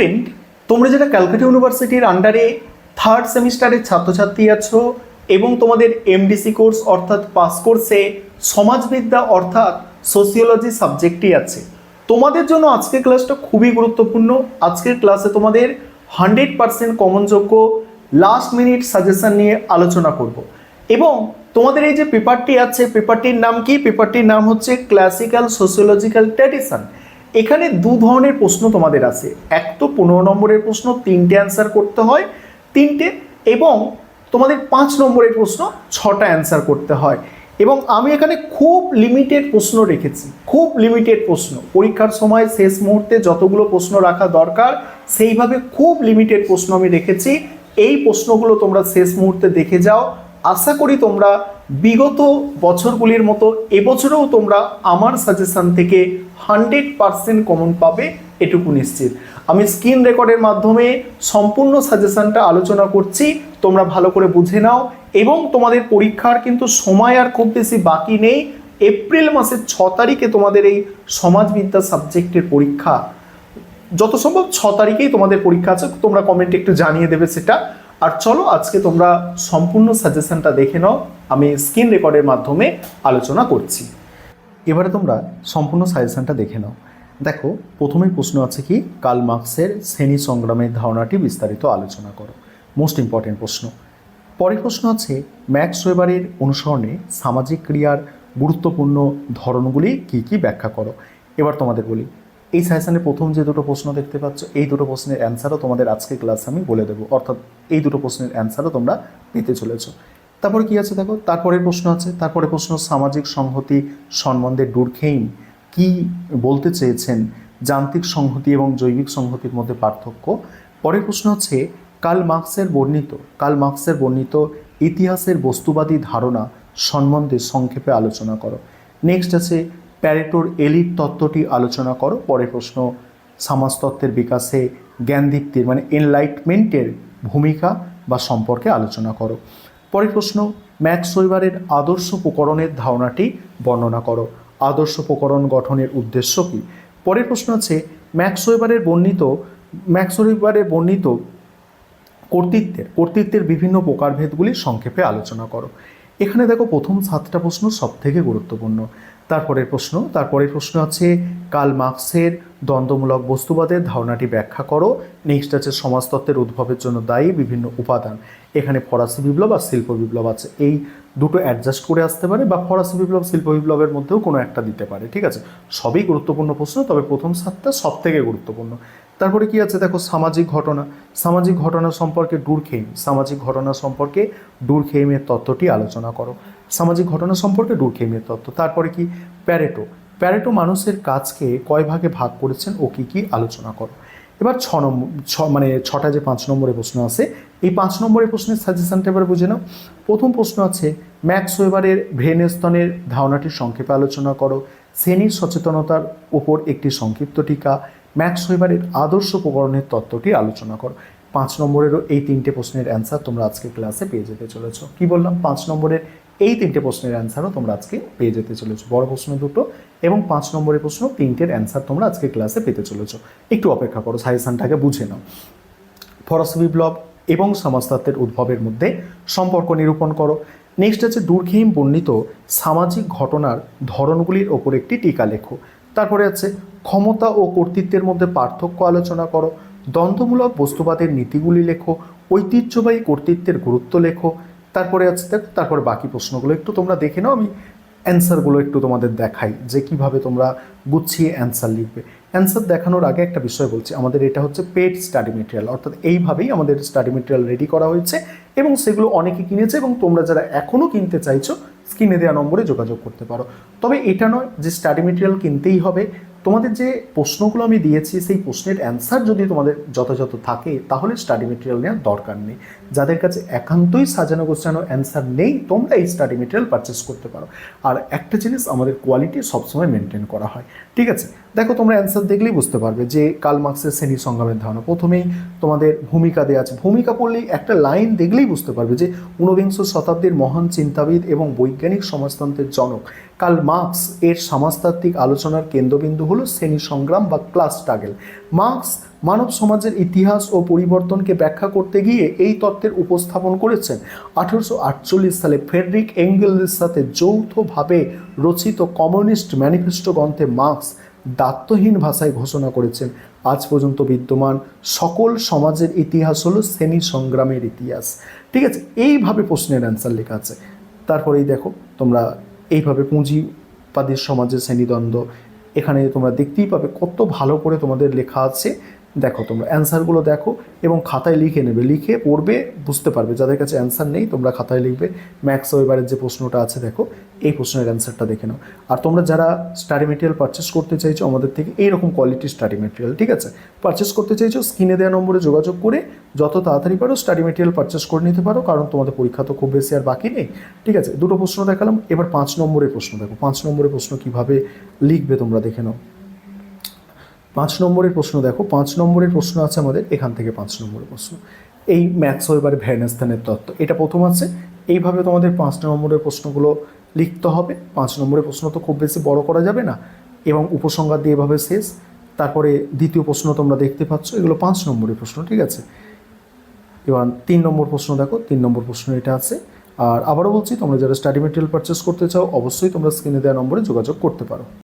Friend, তোমরা যারা ক্যালকাটা ইউনিভার্সিটির আন্ডারে থার্ড সেমিস্টারের ছাত্রছাত্রী আছো এবং তোমাদের এমডিসি কোর্স অর্থাৎ পাস কোর্সে সমাজবিদ্যা অর্থাৎ সোসিওলজি সাবজেক্টই আছে, তোমাদের জন্য আজকের ক্লাসটা খুবই গুরুত্বপূর্ণ। আজকের ক্লাসে তোমাদের 100% কমনযোগ্য লাস্ট মিনিট সাজেশন নিয়ে আলোচনা করব এবং তোমাদের এই যে পেপারটি আছে, পেপারটির নাম কি? পেপারটির নাম হচ্ছে ক্লাসিক্যাল সোসিওলজিক্যাল ট্র্যাডিশন। এখানে দু ধরনের প্রশ্ন তোমাদের আছে, এক তো 15 নম্বরের প্রশ্ন 3টে অ্যান্সার করতে হয় 3টে, এবং তোমাদের 5 নম্বরের প্রশ্ন 6টা অ্যান্সার করতে হয়। এবং আমি এখানে খুব লিমিটেড প্রশ্ন রেখেছি, খুব লিমিটেড প্রশ্ন। পরীক্ষার সময় শেষ মুহূর্তে যতগুলো প্রশ্ন রাখা দরকার সেইভাবে খুব লিমিটেড প্রশ্ন আমি রেখেছি। এই প্রশ্নগুলো তোমরা শেষ মুহূর্তে দেখে যাও। আশা করি তোমরা বিগত বছরগুলির মতো এবছরেও তোমরা আমার সাজেশন থেকে 100% কমন পাবে, এটুকু নিশ্চিত। আমি স্ক্রিন রেকর্ডের মাধ্যমে সম্পূর্ণ সাজেশনটা আলোচনা করছি, তোমরা ভালো করে বুঝে নাও। এবং তোমাদের পরীক্ষার কিন্তু সময় আর খুব বেশি বাকি নেই। এপ্রিল মাসের 6 তারিখে তোমাদের এই সমাজবিদ্যা সাবজেক্টের পরীক্ষা, যত সম্ভব 6 তারিখেই তোমাদের পরীক্ষা আছে। তোমরা কমেন্টে একটু জানিয়ে দেবে সেটা। আর চলো আজকে তোমরা সম্পূর্ণ সাজেশনটা দেখে নাও, আমি স্ক্রিন রেকর্ডের মাধ্যমে আলোচনা করছি। এবারে তোমরা সম্পূর্ণ সাজেশনটা দেখে নাও। দেখো, প্রথমেই প্রশ্ন আছে কি, কার্ল মার্কসের শ্রেণী সংগ্রামের ধারণাটি বিস্তারিত আলোচনা করো। মোস্ট ইম্পর্টেন্ট প্রশ্ন। পরের প্রশ্ন আছে, ম্যাক্স ওয়েবারের অনুসরণে সামাজিক ক্রিয়ার গুরুত্বপূর্ণ ধরনগুলি কী কী ব্যাখ্যা করো। এবার তোমাদের বলি, এই সাজেশনে প্রথম যে দুটো প্রশ্ন দেখতে পাচ্ছ, এই দুটো প্রশ্নের অ্যান্সারও তোমাদের আজকে ক্লাসে আমি বলে দেবো, অর্থাৎ এই দুটো প্রশ্নের অ্যান্সারও তোমরা পেতে চলেছো। তারপরে কি আছে দেখো, তারপরের প্রশ্ন আছে, তারপরে প্রশ্ন সামাজিক সংহতি সম্বন্ধে ডুরখেইম কি বলতে চেয়েছেন, যান্ত্রিক সংহতি এবং জৈবিক সংহতির মধ্যে পার্থক্য। পরের প্রশ্ন হচ্ছে কার্ল মার্কসের বর্ণিত ইতিহাসের বস্তুবাদী ধারণা সম্বন্ধে সংক্ষেপে আলোচনা করো। নেক্সট আছে প্যারেটোর এলিট তত্ত্বটি আলোচনা করো। পরের প্রশ্ন সমাজতত্ত্বের বিকাশে জ্ঞানদীপ্তির মানে এনলাইটমেন্টের ভূমিকা বা সম্পর্কে আলোচনা করো। পরের প্রশ্ন ম্যাক্স ওয়েবারের আদর্শ প্রকরণের ধারণাটি বর্ণনা করো। আদর্শ প্রকরণ গঠনের উদ্দেশ্য কী। পরের প্রশ্ন আছে ম্যাক্স ওয়েবারের বর্ণিত কর্তৃত্বের বিভিন্ন প্রকারভেদগুলি সংক্ষেপে আলোচনা করো। এখানে দেখো প্রথম 7টা প্রশ্ন সব থেকে গুরুত্বপূর্ণ। তারপরের প্রশ্ন আছে কার্ল মার্কসের দ্বন্দ্বমূলক বস্তুবাদের ধারণাটি ব্যাখ্যা করো। নেক্সট আছে সমাজতত্ত্বের উদ্ভবের জন্য দায়ী বিভিন্ন উপাদান। এখানে ফরাসি বিপ্লব আর শিল্প বিপ্লব আছে, এই দুটো অ্যাডজাস্ট করে আসতে পারে, বা ফরাসি বিপ্লব শিল্প বিপ্লবের মধ্যেও কোনো একটা দিতে পারে। ঠিক আছে, সবই গুরুত্বপূর্ণ প্রশ্ন, তবে প্রথম 7টা সব থেকে গুরুত্বপূর্ণ। তারপরে কি আছে দেখো, সামাজিক ঘটনা সম্পর্কে ডুরখেইমের তত্ত্বটি আলোচনা করো। সামাজিক ঘটনা সম্পর্কে ডুরখেইমের তত্ত্ব। তারপরে কি প্যারেটো মানুষের কাজকে কয় ভাগে ভাগ করেছেন ও কি কি আলোচনা করো। এবার 6টা যে 5 নম্বরের প্রশ্ন আছে, এই 5 নম্বরের প্রশ্নের সাজেশনটা এবার বুঝে নাও। প্রথম প্রশ্ন আছে ম্যাক্স ওয়েবারের ব্রেনস্টনের ধারণাটি সংক্ষেপে আলোচনা করো। শ্রেণীর সচেতনতার উপর একটি সংক্ষিপ্ত টিকা। ম্যাক্স ওয়েবারের আদর্শ প্রকরণের তত্ত্বটি আলোচনা করো। 5 নম্বরেরও এই 3টে প্রশ্নের অ্যান্সার তোমরা আজকে ক্লাসে পেয়ে যেতে চলেছো। কি বললাম, 5 নম্বরের এই 3টে প্রশ্নের অ্যান্সারও তোমরা আজকে পেয়ে যেতে চলেছো। বড় প্রশ্ন দুটো এবং 5 নম্বরের প্রশ্ন 3টের অ্যান্সার তোমরা আজকে ক্লাসে পেতে চলেছো। একটু অপেক্ষা করো, সাজেশনটাকে বুঝে নাও। ফরাসি বিপ্লব এবং সমাজতত্ত্বের উদ্ভবের মধ্যে সম্পর্ক নিরূপণ করো। নেক্সট আছে ডুরখেইম বর্ণিত সামাজিক ঘটনার ধরনগুলির ওপর একটি টিকা লেখো। তারপরে আছে ক্ষমতা ও কর্তৃত্বের মধ্যে পার্থক্য আলোচনা করো। দ্বন্দ্বমূলক বস্তুবাদের নীতিগুলি লেখো। ঐতিহ্যবাহী কর্তৃত্বের গুরুত্ব লেখো। তারপরে আছে তারপরে বাকি প্রশ্নগুলো একটু তোমরা দেখে নাও, আমি অ্যান্সারগুলো একটু তোমাদের দেখাই যে কিভাবে তোমরা গুছিয়ে অ্যান্সার লিখবে। অ্যান্সার দেখানোর আগে একটা বিষয় বলছি, আমাদের এটা হচ্ছে পেড স্টাডি মেটেরিয়াল, অর্থাৎ এইভাবেই আমাদের স্টাডি মেটেরিয়াল রেডি করা হয়েছে এবং সেগুলো অনেকে কিনেছে, এবং তোমরা যারা এখনও কিনতে চাইছো স্ক্রিনে দেওয়া নম্বরে যোগাযোগ করতে পারো। তবে এটা নয় যে স্টাডি মেটেরিয়াল কিনতেই হবে। তোমাদের যে প্রশ্নগুলো আমি দিয়েছি সেই প্রশ্নের অ্যান্সার যদি তোমাদের যথাযথ থাকে তাহলে স্টাডি মেটেরিয়াল নেওয়ার দরকার নেই। যাদের কাছে একান্তই সাজানো গোছানো অ্যান্সার নেই, তোমরা এই স্টাডি মেটেরিয়াল পারচেস করতে পারো। আর একটা জিনিস, আমাদের কোয়ালিটি সবসময় মেনটেন করা হয়, ঠিক আছে। দেখো, তোমরা অ্যান্সার দেখলেই বুঝতে পারবে যে কার্ল মার্ক্সের শ্রেণী সংগ্রামের ধারণা। প্রথমেই তোমাদের ভূমিকা দেওয়া আছে, ভূমিকা পড়লেই একটা লাইন দেখলেই বুঝতে পারবে যে ঊনবিংশ শতাব্দীর মহান চিন্তাবিদ এবং বৈজ্ঞানিক সমাজতন্ত্রের জনক কার্ল মার্ক্স এর সমাজতাত্ত্বিক আলোচনার কেন্দ্রবিন্দু হলো শ্রেণী সংগ্রাম বা ক্লাস স্ট্রাগল। মার্ক্স মানব সমাজের ইতিহাস ও পরিবর্তনকে ব্যাখ্যা করতে গিয়ে এই তত্ত্বের উপস্থাপন করেছেন। 1848 সালে ফ্রেডরিক এঙ্গেলসের সাথে যৌথভাবে রচিত কমিউনিস্ট ম্যানিফেস্টো গ্রন্থে মার্ক্স দায়িত্বহীন ভাষায় ঘোষণা করেছেন, আজ পর্যন্ত বিদ্যমান সকল সমাজের ইতিহাস হলো শ্রেণী সংগ্রামের ইতিহাস। ঠিক আছে, এইভাবে প্রশ্নের অ্যান্সার লেখা আছে। তারপরেই দেখো, তোমরা এইভাবে পুঁজিবাদীর সমাজের শ্রেণীদ্বন্দ্ব, এখানে তোমরা দেখতেই পাবে কত ভালো করে তোমাদের লেখা আছে। দেখো, তোমরা অ্যান্সারগুলো দেখো এবং খাতায় লিখে নেবে, লিখে পড়বে, বুঝতে পারবে। যাদের কাছে অ্যান্সার নেই তোমরা খাতায় লিখবে। ম্যাক্স ওয়েবারের যে প্রশ্নটা আছে দেখো, এই প্রশ্নের অ্যান্সারটা দেখে নাও। আর তোমরা যারা স্টাডি মেটেরিয়াল পারচেস করতে চাইছো আমাদের থেকে, এইরকম কোয়ালিটির স্টাডি মেটেরিয়াল, ঠিক আছে, পারচেস করতে চাইছো, স্ক্রিনে দেওয়া নম্বরে যোগাযোগ করে যত তাড়াতাড়ি পারো স্টাডি মেটেরিয়াল পারচেস করে নিতে পারো, কারণ তোমাদের পরীক্ষা তো খুব বেশি আর বাকি নেই। ঠিক আছে, দুটো প্রশ্ন দেখালাম, এবার 5 নম্বরের প্রশ্ন দেখো। 5 নম্বরের প্রশ্ন কীভাবে লিখবে তোমরা দেখে নাও। 5 নম্বরের প্রশ্ন দেখো, 5 নম্বরের প্রশ্ন আছে আমাদের এখান থেকে। 5 নম্বরের প্রশ্ন এই ম্যাক্স ওয়েবার ভ্যানেস্থানের তত্ত্ব, এটা প্রথম আছে। এইভাবে তোমাদের 5 নম্বরের প্রশ্নগুলো লিখতে হবে। 5 নম্বরের প্রশ্ন তো খুব বেশি বড় করা যাবে না, এবং উপসংহার দিয়ে এভাবে শেষ। তারপরে দ্বিতীয় প্রশ্ন তোমরা দেখতে পাচ্ছ, এগুলো 5 নম্বরের প্রশ্ন, ঠিক আছে। এবার 3 নম্বর প্রশ্ন দেখো, 3 নম্বর প্রশ্ন এটা আছে। আর আবারও বলছি, তোমরা যারা স্টাডি মেটেরিয়াল পারচেস করতে চাও অবশ্যই তোমরা স্ক্রিনে দেওয়া নম্বরে যোগাযোগ করতে পারো।